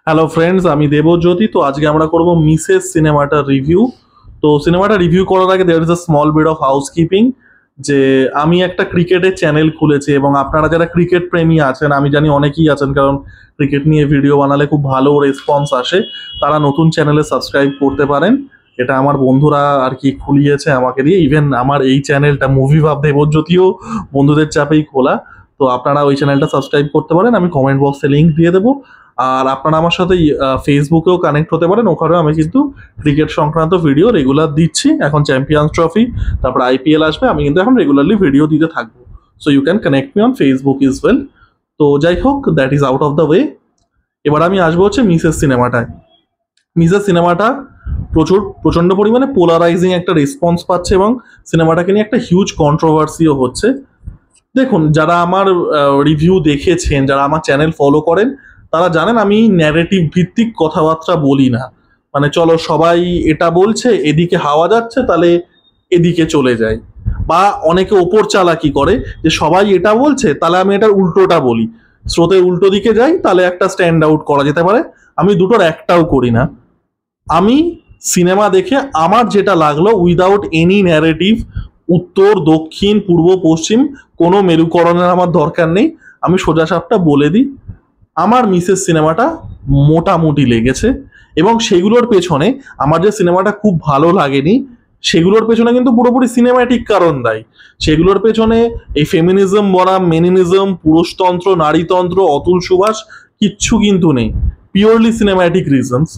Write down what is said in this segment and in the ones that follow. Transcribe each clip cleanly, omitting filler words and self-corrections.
Hello friends, আমি দেবজ্যোতি। তো আজকে আমরা করব মিসেস সিনেমাটার রিভিউ। তো সিনেমাটা রিভিউ করার আগে there is a small bit of housekeeping, যে আমি একটা ক্রিকেটের চ্যানেল খুলেছি এবং আপনারা যারা ক্রিকেট প্রেমী আছেন, আমি জানি অনেকেই আছেন, কারণ ক্রিকেট নিয়ে ভিডিও বানালে খুব ভালো রেসপন্স আসে, তারা নতুন চ্যানেলে সাবস্ক্রাইব করতে পারেন। এটা আমার বন্ধুরা আর কি খুলিয়েছে আমাকে দিয়ে। ইভেন আমার এই চ্যানেলটা মুভি ভাব দেবজ্যোতিও বন্ধুদের চাপেই খোলা। তো আপনারা ওই চ্যানেলটা সাবস্ক্রাইব করতে পারেন, আমি কমেন্ট বক্সে লিঙ্ক দিয়ে দেবো। আর আপনারা আমার সাথে ফেসবুকেও কানেক্ট হতে পারেন, ওখানেও আমি কিন্তু ক্রিকেট সংক্রান্ত ভিডিও রেগুলার দিচ্ছি। এখন চ্যাম্পিয়ন্স ট্রফি, তারপর আইপিএল আসবে, আমি কিন্তু এখন রেগুলারলি ভিডিও দিতে থাকবো। So you can connect me on Facebook as well. তো যাই হোক, that is out of the way. এবার আমি আসবো হচ্ছে মিসেস সিনেমাটায়। মিসেস সিনেমাটা প্রচন্ড পরিমাণে পোলারাইজিং একটা রেসপন্স পাচ্ছে এবং সিনেমাটাকে নিয়ে একটা হিউজ কন্ট্রোভার্সিও হচ্ছে। দেখুন, যারা আমার রিভিউ দেখেছেন, যারা আমার চ্যানেল ফলো করেন, তারা জানেন আমি ন্যারেটিভ ভিত্তিক কথাবার্তা বলি না। মানে চলো সবাই এটা বলছে, এদিকে হাওয়া যাচ্ছে, তাহলে এদিকে চলে যাই। বা অনেকে ওপর চালাকি করে যে সবাই এটা বলছে, তাহলে আমি এটার উল্টোটা বলি, স্রোতের উল্টো দিকে যাই, তাহলে একটা স্ট্যান্ড আউট করা যেতে পারে। আমি দুটোর একটাও করি না। আমি সিনেমা দেখে আমার যেটা লাগলো, উইদাউট এনি ন্যারেটিভ, উত্তর দক্ষিণ পূর্ব পশ্চিম কোনো মেরুকরণের আমার দরকার নেই, আমি সোজাসাপটা বলে দিই, আমার মিসেস সিনেমাটা মোটামুটি লেগেছে। এবং সেগুলোর পেছনে, আমার যে সিনেমাটা খুব ভালো লাগেনি সেগুলোর পেছনে কিন্তু পুরোপুরি সিনেম্যাটিক কারণ দায়ী। সেগুলোর পেছনে এই ফেমিনিজম বনাম মেনিনিজম, পুরুষতন্ত্র নারীতন্ত্র, অতুল সুভাষ কিচ্ছু কিন্তু নেই, পিওরলি সিনেম্যাটিক রিজনস।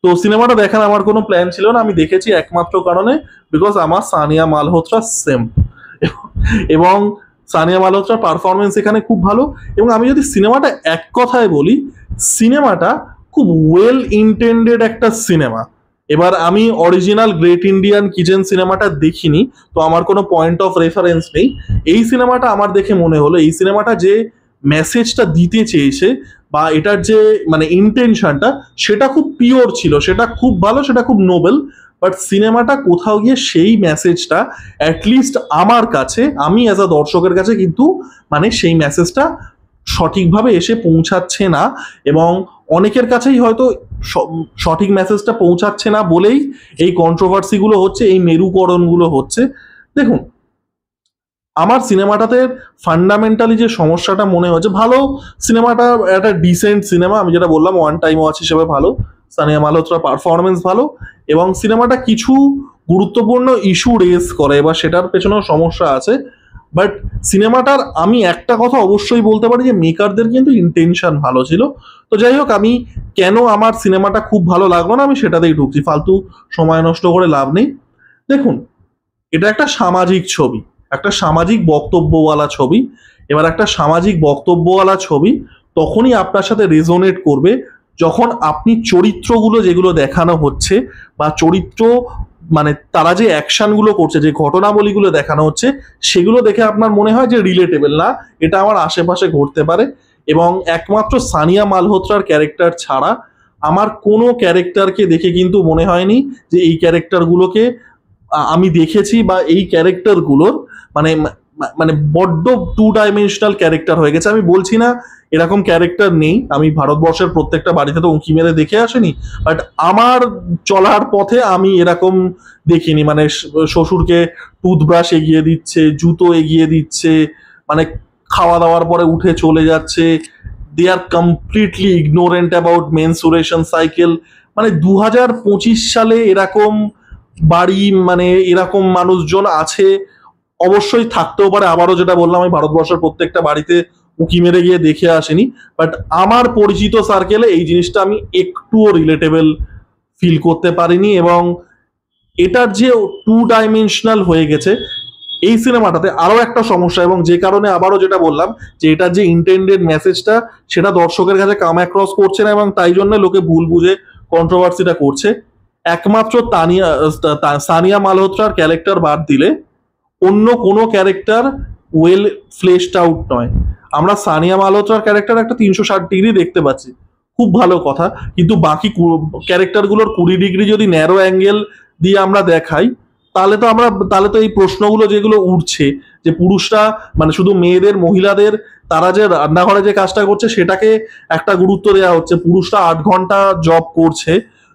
তো সিনেমাটা দেখার আমার কোনো প্ল্যান ছিল না, আমি দেখেছি একমাত্র কারণে, বিকজ আমার সানিয়া মালহোত্রা সেম, এবং সানিয়া মালহোত্রার পারফরমেন্স এখানে খুব ভালো। এবং আমি যদি সিনেমাটা এক কথায় বলি, সিনেমাটা খুব ওয়েল ইন্টেন্ডেড একটা সিনেমা। এবার আমি অরিজিনাল গ্রেট ইন্ডিয়ান কিচেন সিনেমাটা দেখিনি, তো আমার কোনো পয়েন্ট অফ রেফারেন্স নেই। এই সিনেমাটা আমার দেখে মনে হলো, এই সিনেমাটা যে মেসেজটা দিতে চেয়েছে বা এটার যে মানে ইন্টেনশনটা, সেটা খুব পিওর ছিল, সেটা খুব ভালো, সেটা খুব নোবেল। বাট সিনেমাটা কোথাও গিয়ে সেই মেসেজটা, অ্যাটলিস্ট আমার কাছে, আমি অ্যাজ আ দর্শকের কাছে কিন্তু মানে সেই মেসেজটা সঠিকভাবে এসে পৌঁছাচ্ছে না। এবং অনেকের কাছেই হয়তো সঠিক মেসেজটা পৌঁছাচ্ছে না বলেই এই কন্ট্রোভার্সিগুলো হচ্ছে, এই মেরুকরণগুলো হচ্ছে। দেখুন, আমার সিনেমাটাতে ফান্ডামেন্টালি যে সমস্যাটা মনে হচ্ছে, ভালো সিনেমাটা একটা ডিসেন্ট সিনেমা, আমি যেটা বললাম ওয়ান টাইম ওয়াচ হিসেবে ভালো, সানিয়া মালহোত্রার পারফরমেন্স ভালো, এবং সিনেমাটা কিছু গুরুত্বপূর্ণ ইস্যু রেজ করে, এবার সেটার পেছনেও সমস্যা আছে। বাট সিনেমাটার আমি একটা কথা অবশ্যই বলতে পারি, যে মেকারদের কিন্তু ইন্টেনশন ভালো ছিল। তো যাই হোক, আমি কেন আমার সিনেমাটা খুব ভালো লাগলো না, আমি সেটাতেই ঢুকছি, ফালতু সময় নষ্ট করে লাভ নেই। দেখুন, এটা একটা সামাজিক ছবি, একটা সামাজিক বক্তব্যওয়ালা ছবি। এবার একটা সামাজিক বক্তব্যওয়ালা ছবি তখনই আপনার সাথে রেজোনেট করবে, যখন আপনি চরিত্রগুলো যেগুলো দেখানো হচ্ছে, বা চরিত্র মানে তারা যে অ্যাকশনগুলো করছে, যে ঘটনাবলীগুলো দেখানো হচ্ছে, সেগুলো দেখে আপনার মনে হয় যে রিলেটেবল, না এটা আমার আশেপাশে ঘটতে পারে। এবং একমাত্র সানিয়া মালহোত্রার ক্যারেক্টার ছাড়া আমার কোনো ক্যারেক্টারকে দেখে কিন্তু মনে হয়নি যে এই ক্যারেক্টারগুলোকে আমি দেখেছি, বা এই ক্যারেক্টারগুলোর মানে মানে বড্ড টু ডাইমেনশনাল ক্যারেক্টার হয়ে গেছে। আমি বলছি না এরকম ক্যারেক্টার নেই, আমি ভারতবর্ষের প্রত্যেকটা বাড়িতে তো উঁকি মেরে দেখে আসেনি, বাট আমার চলার পথে আমি এরকম দেখিনি। মানে শ্বশুরকে টুথব্রাশ এগিয়ে দিচ্ছে, জুতো এগিয়ে দিচ্ছে, মানে খাওয়া দাওয়ার পরে উঠে চলে যাচ্ছে, they are completely ignorant about menstruation cycle. মানে 2025 সালে এরকম বাড়ি, মানে এরকম মানুষজন আছে, অবশ্যই থাকতেও পারে। আবারও যেটা বললাম, আমি ভারতবর্ষের প্রত্যেকটা বাড়িতে উঁকি মেরে গিয়ে দেখে আসিনি, বাট আমার পরিচিত সার্কেলে এই জিনিসটা আমি একটুও রিলেটেবল ফিল করতে পারিনি। এবং এটার যে টু ডাইমেনশনাল হয়ে গেছে এই সিনেমাটাতে, আরো একটা সমস্যা, এবং যে কারণে আবারও যেটা বললাম, যে এটার যে ইন্টেন্ডেড মেসেজটা, সেটা দর্শকের কাছে কাম অ্যাক্রস করছে না, এবং তাই জন্য লোকে ভুল বুঝে কন্ট্রোভার্সিটা করছে। একমাত্র সানিয়া মালহোত্রার ক্যারেক্টার বাদ দিলে অন্য কোনো ক্যারেক্টার ওয়েল ফ্লেশড আউট নয়। আমরা সানিয়া মালহোত্রার ক্যারেক্টার একটা 360 ডিগ্রি দেখতে পাচ্ছি, খুব ভালো কথা, কিন্তু বাকি ক্যারেক্টারগুলোর 20 ডিগ্রি যদি ন্যারো অ্যাঙ্গেল দিয়ে আমরা দেখাই, তাহলে তো এই প্রশ্নগুলো যেগুলো উঠছে, যে পুরুষরা মানে শুধু মেয়েদের মহিলাদের তারা যে রান্নাঘরে যে কাজটা করছে সেটাকে একটা গুরুত্ব দেওয়া হচ্ছে। পুরুষরা 8 ঘন্টা জব করছে,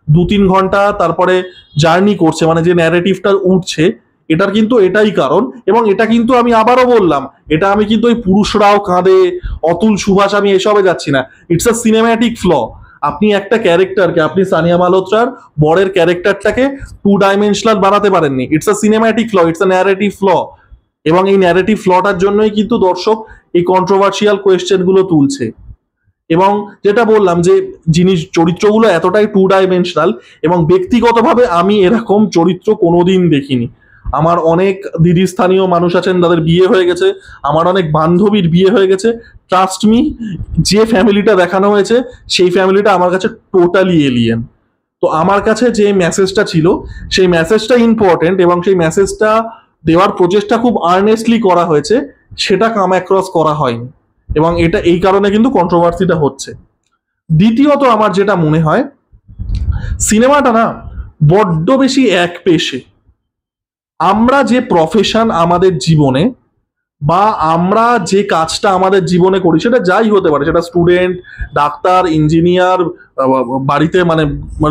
2-3 ঘন্টা তারপরে জার্নি করছে, মানে যে ন্যারেটিভটা উঠছে এটার কিন্তু এটাই কারণ। এবং এটা কিন্তু আমি আবারও বললাম, এটা আমি কিন্তু ওই পুরুষরাও কাঁদে, অতুল সুভাষ, আমি এসবে যাচ্ছি না। It's a cinematic flaw. আপনি একটা ক্যারেক্টারকে, আপনি সানিয়া মালহোত্রার বরের ক্যারেক্টারটাকে 2 ডাইমেনশনাল বানাতে পারেননি। It's a cinematic flaw, it's a narrative flaw. এবং এই ন্যারেটিভ ফ্লটার জন্যই কিন্তু দর্শক এই কন্ট্রোভার্সিয়াল কোয়েশ্চেন গুলো তুলছে। এবং যেটা বললাম যে চরিত্রগুলো এতটাই 2 ডাইমেনশনাল, এবং ব্যক্তিগতভাবে আমি এরকম চরিত্র কোনোদিন দেখিনি। আমার অনেক দিদি স্থানীয় মানুষ আছেন, তাদের বিয়ে হয়ে গেছে, আমার অনেক বান্ধবীর বিয়ে হয়ে গেছে। ট্রাস্ট মি, যে ফ্যামিলিটা দেখানো হয়েছে সেই ফ্যামিলিটা আমার কাছে টোটালি এলিয়েন। তো আমার কাছে যে মেসেজটা ছিল সেই মেসেজটা ইম্পর্টেন্ট, এবং সেই মেসেজটা দেওয়ার প্রচেষ্টা খুব আর্নেস্টলি করা হয়েছে, সেটা কাম অ্যাক্রস করা হয়নি। এবং এটা এই কারণে কিন্তু কন্ট্রোভার্সিটা হচ্ছে। দ্বিতীয়ত আমার যেটা মনে হয়, সিনেমাটা না বড্ড বেশি এক পেশে। আমরা যে প্রফেশন আমাদের জীবনে, বা আমরা যে কাজটা আমাদের জীবনে করি, সেটা যাই হতে পারে, সেটা স্টুডেন্ট, ডাক্তার, ইঞ্জিনিয়ার, বাড়িতে মানে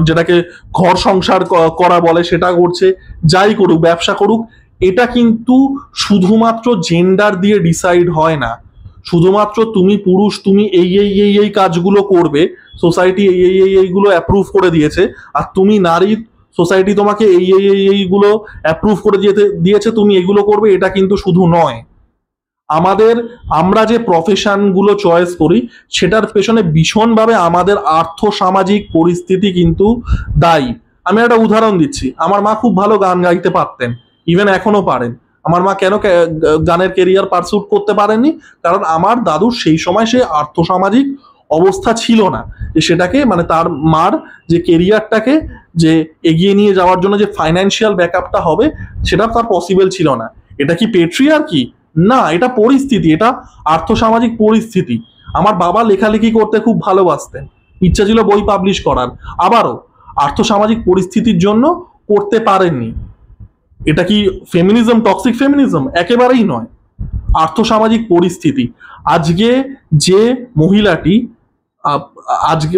যেটাকে ঘর সংসার করা বলে সেটা করছে, যাই করুক, ব্যবসা করুক, এটা কিন্তু শুধুমাত্র জেন্ডার দিয়ে ডিসাইড হয় না। শুধুমাত্র তুমি পুরুষ, তুমি এই এই এই এই কাজগুলো করবে, সোসাইটি এই এই এই এইগুলো অ্যাপ্রুভ করে দিয়েছে, আর তুমি নারী, সোসাইটি তোমাকে এই এই এই এইগুলো অ্যাপ্রুভ করে দিয়েছে, তুমি এগুলো করবে, এটা কিন্তু শুধু নয়। আমরা যে প্রফেশন গুলো চয়েস করি সেটার পেছনে ভীষণভাবে আমাদের আর্থ সামাজিক পরিস্থিতি কিন্তু দায়ী। আমি একটা উদাহরণ দিচ্ছি, আমার মা খুব ভালো গান গাইতে পারতেন, ইভেন এখনো পারেন। আমার মা কেন গানের কেরিয়ার পারসুট করতে পারেননি? কারণ আমার দাদুর সেই সময় সে আর্থসামাজিক অবস্থা ছিল না যে সেটাকে, মানে তার মার যে কেরিয়ারটাকে যে এগিয়ে নিয়ে যাওয়ার জন্য যে ফাইন্যান্সিয়াল ব্যাকআপটা হবে, সেটা তার পসিবল ছিল না। এটা কি পেট্রিয়ার্কি? না, এটা পরিস্থিতি, এটা আর্থসামাজিক পরিস্থিতি। আমার বাবা লেখালেখি করতে খুব ভালোবাসতেন, ইচ্ছা ছিল বই পাবলিশ করার, আবারও আর্থসামাজিক পরিস্থিতির জন্য করতে পারেননি। এটা কি ফেমিনিজম, টক্সিক ফেমিনিজম? একেবারেই নয়, আর্থসামাজিক পরিস্থিতি। আজকে যে মহিলাটি আজকে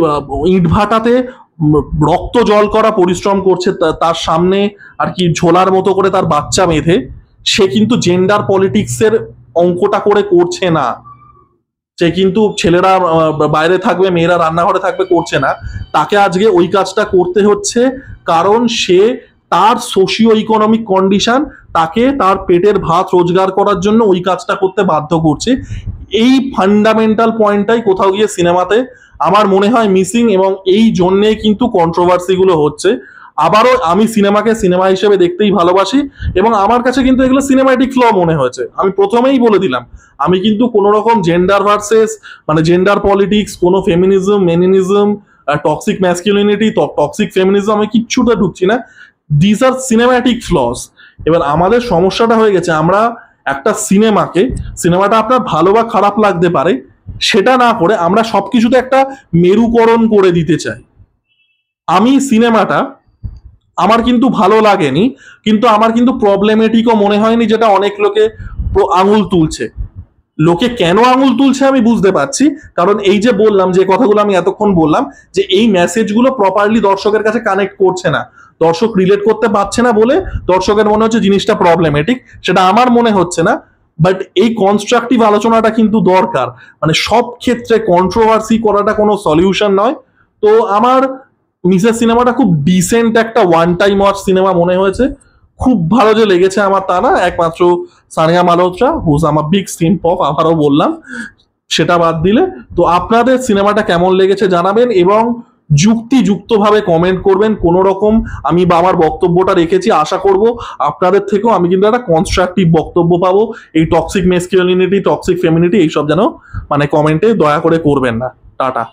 ইটভাটাতে রক্ত জল করা পরিশ্রম করছে, তার সামনে আর কি ঝোলার মতো করে তার বাচ্চা বেঁধে, সে কিন্তু জেন্ডার পলিটিক্সের অঙ্কটা করে করছে না। সে কিন্তু ছেলেরা বাইরে থাকবে, মেয়েরা রান্নাঘরে থাকবে করছে না। তাকে আজকে ওই কাজটা করতে হচ্ছে কারণ সে তার সোশিও ইকোনমিক কন্ডিশন তাকে তার পেটের ভাত রোজগার করার জন্য ওই কাজটা করতে বাধ্য করছে। এই ফান্ডামেন্টাল পয়েন্টটাই কোথাও গিয়ে সিনেমাতে আমার মনে হয় মিসিং, এবং এই জন্যেই কিন্তু কন্ট্রোভার্সি গুলো হচ্ছে। আবারও আমি সিনেমাকে সিনেমা হিসেবে দেখতেই ভালোবাসি, এবং আমার কাছে কিন্তু এগুলো সিনেম্যাটিক ফ্ল মনে হয়েছে। আমি প্রথমেই বলে দিলাম, আমি কিন্তু কোনো রকম জেন্ডার ভার্সেস, মানে জেন্ডার পলিটিক্স, কোনো feminism, menism, toxic masculinity, toxic feminism, আমি কিচ্ছুটা ঢুকছি না। This are cinematic flaws. এবার আমাদের সমস্যাটা হয়ে গেছে, আমরা একটা সিনেমাটা আপনার ভালো বা খারাপ লাগতে পারে, সেটা না করে আমরা সবকিছুতে একটা মেরুকরণ করে দিতে চাই। আমি সিনেমাটা আমার কিন্তু ভালো লাগেনি, কিন্তু আমার কিন্তু প্রবলেমেটিকও মনে হয়নি, যেটা অনেক লোকে আঙুল তুলছে। লোকে কেন আঙুল তুলছে আমি বুঝতে পারছি, কারণ এই যে বললাম, যে কথাগুলো আমি এতক্ষণ বললাম, যে এই মেসেজগুলো প্রপারলি দর্শকের কাছে কানেক্ট করছে না, দর্শক রিলেট করতে পারছে না বলে দর্শকের মনে হচ্ছে জিনিসটা প্রবলেমেটিক, সেটা আমার মনে হচ্ছে না। বাট এই কনস্ট্রাকটিভ আলোচনাটা কিন্তু দরকার, মানে সব ক্ষেত্রে কন্ট্রোভার্সি করাটা কোনো সলিউশন নয়। তো আমার মিসেস সিনেমাটা খুব ডিসেন্ট একটা ওয়ান টাইম ওয়াচ সিনেমা মনে হয়েছে। খুব ভালো যে লেগেছে আমার তা না, একমাত্র সানিয়া মালহোত্রা, হুজ আমার বিগ সিম্প অফ, আবারও বললাম, সেটা বাদ দিলে। তো আপনাদের সিনেমাটা কেমন লেগেছে জানাবেন, এবং যুক্তিযুক্তভাবে কমেন্ট করবেন। কোন রকম আমি বা আমার বক্তব্যটা রেখেছি, আশা করব আপনাদের থেকেও আমি কিন্তু একটা কনস্ট্রাকটিভ বক্তব্য পাবো। এই টক্সিক মেসকিউলিনিটি, টক্সিক ফেমিনিটি এইসব যেন মানে কমেন্টে দয়া করে করবেন না। টাটা।